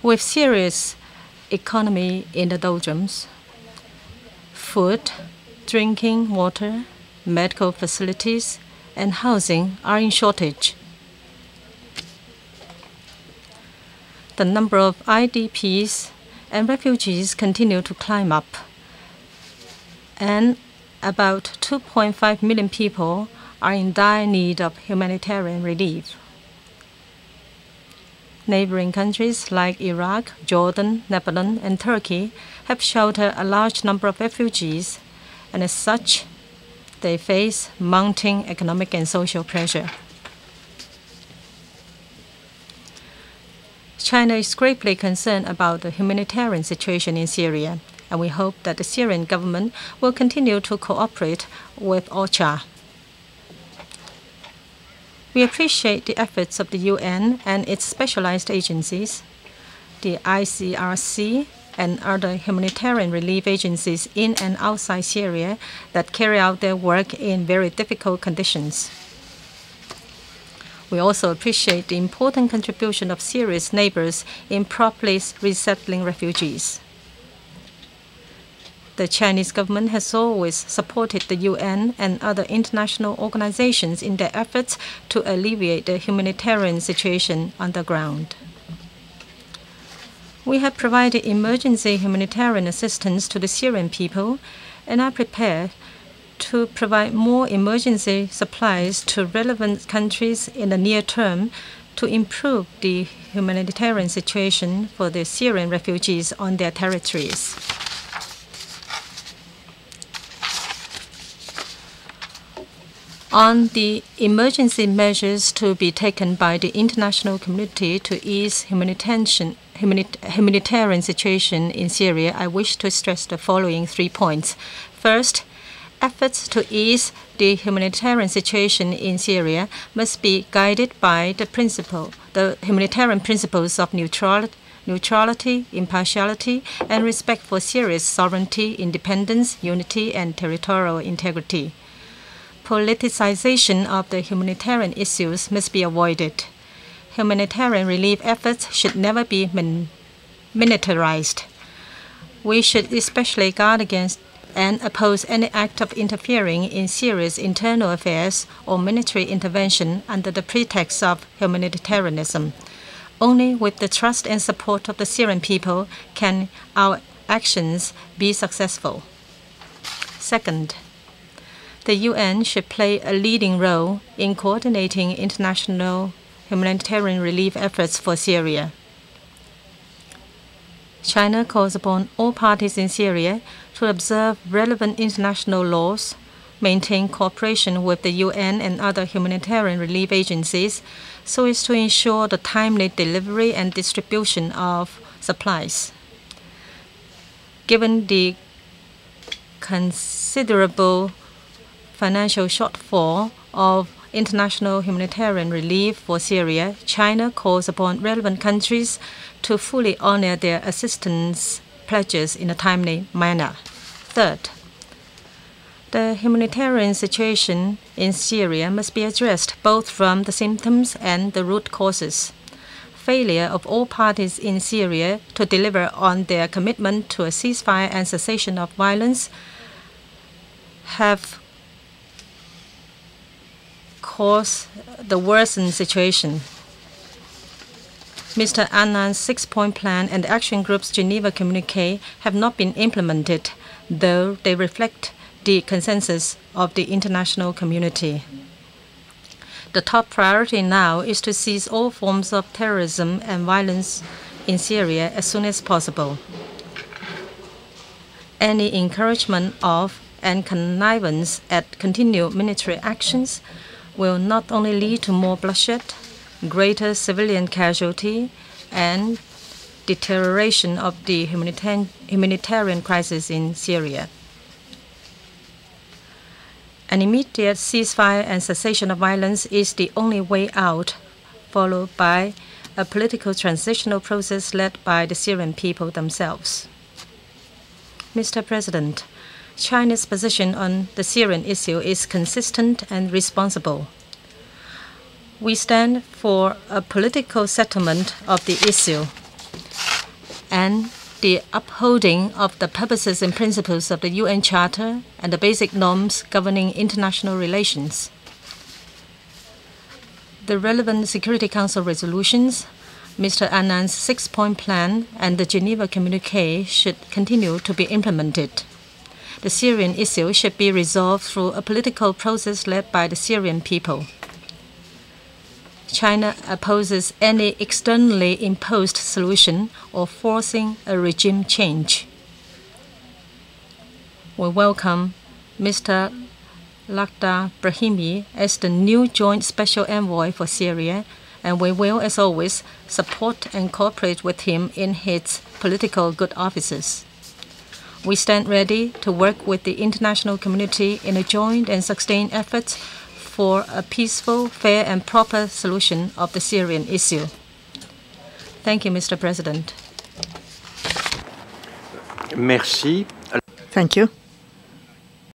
With Syria's economy in the doldrums, food, drinking water, medical facilities, and housing are in shortage. The number of IDPs and refugees continue to climb up, and about 2.5 million people are in dire need of humanitarian relief. Neighboring countries like Iraq, Jordan, Lebanon, and Turkey have sheltered a large number of refugees, and as such, they face mounting economic and social pressure. China is gravely concerned about the humanitarian situation in Syria, and we hope that the Syrian government will continue to cooperate with OCHA. We appreciate the efforts of the UN and its specialized agencies, the ICRC, and other humanitarian relief agencies in and outside Syria that carry out their work in very difficult conditions. We also appreciate the important contribution of Syria's neighbors in properly resettling refugees. The Chinese government has always supported the UN and other international organizations in their efforts to alleviate the humanitarian situation on the ground. We have provided emergency humanitarian assistance to the Syrian people and are prepared to provide more emergency supplies to relevant countries in the near term to improve the humanitarian situation for the Syrian refugees on their territories. On the emergency measures to be taken by the international community to ease humanitarian situation in Syria, I wish to stress the following 3 points. First, efforts to ease the humanitarian situation in Syria must be guided by the humanitarian principles of neutrality, impartiality, and respect for Syria's sovereignty, independence, unity, and territorial integrity. Politicization of the humanitarian issues must be avoided. Humanitarian relief efforts should never be militarized. We should especially guard against and oppose any act of interfering in Syria's internal affairs or military intervention under the pretext of humanitarianism. Only with the trust and support of the Syrian people can our actions be successful. Second, the UN should play a leading role in coordinating international humanitarian relief efforts for Syria. China calls upon all parties in Syria to observe relevant international laws, maintain cooperation with the UN and other humanitarian relief agencies so as to ensure the timely delivery and distribution of supplies. Given the considerable financial shortfall of international humanitarian relief for Syria, China calls upon relevant countries to fully honor their assistance pledges in a timely manner. Third, the humanitarian situation in Syria must be addressed both from the symptoms and the root causes. Failure of all parties in Syria to deliver on their commitment to a ceasefire and cessation of violence have caused the worsened situation. Mr. Annan's 6-point plan and the Action Group's Geneva communiqué have not been implemented, though they reflect the consensus of the international community. The top priority now is to cease all forms of terrorism and violence in Syria as soon as possible. Any encouragement of and connivance at continued military actions will not only lead to more bloodshed, greater civilian casualty, and deterioration of the humanitarian crisis in Syria. An immediate ceasefire and cessation of violence is the only way out, followed by a political transitional process led by the Syrian people themselves. Mr. President, China's position on the Syrian issue is consistent and responsible. We stand for a political settlement of the issue. and the upholding of the purposes and principles of the UN Charter and the basic norms governing international relations. The relevant Security Council resolutions, Mr. Annan's six-point plan, and the Geneva Communiqué should continue to be implemented. The Syrian issue should be resolved through a political process led by the Syrian people. China opposes any externally imposed solution or forcing a regime change. We welcome Mr. Lakhdar Brahimi as the new Joint Special Envoy for Syria, and we will, as always, support and cooperate with him in his political good offices. We stand ready to work with the international community in a joint and sustained effort for a peaceful, fair, and proper solution of the Syrian issue. Thank you, Mr. President. Merci. Thank you.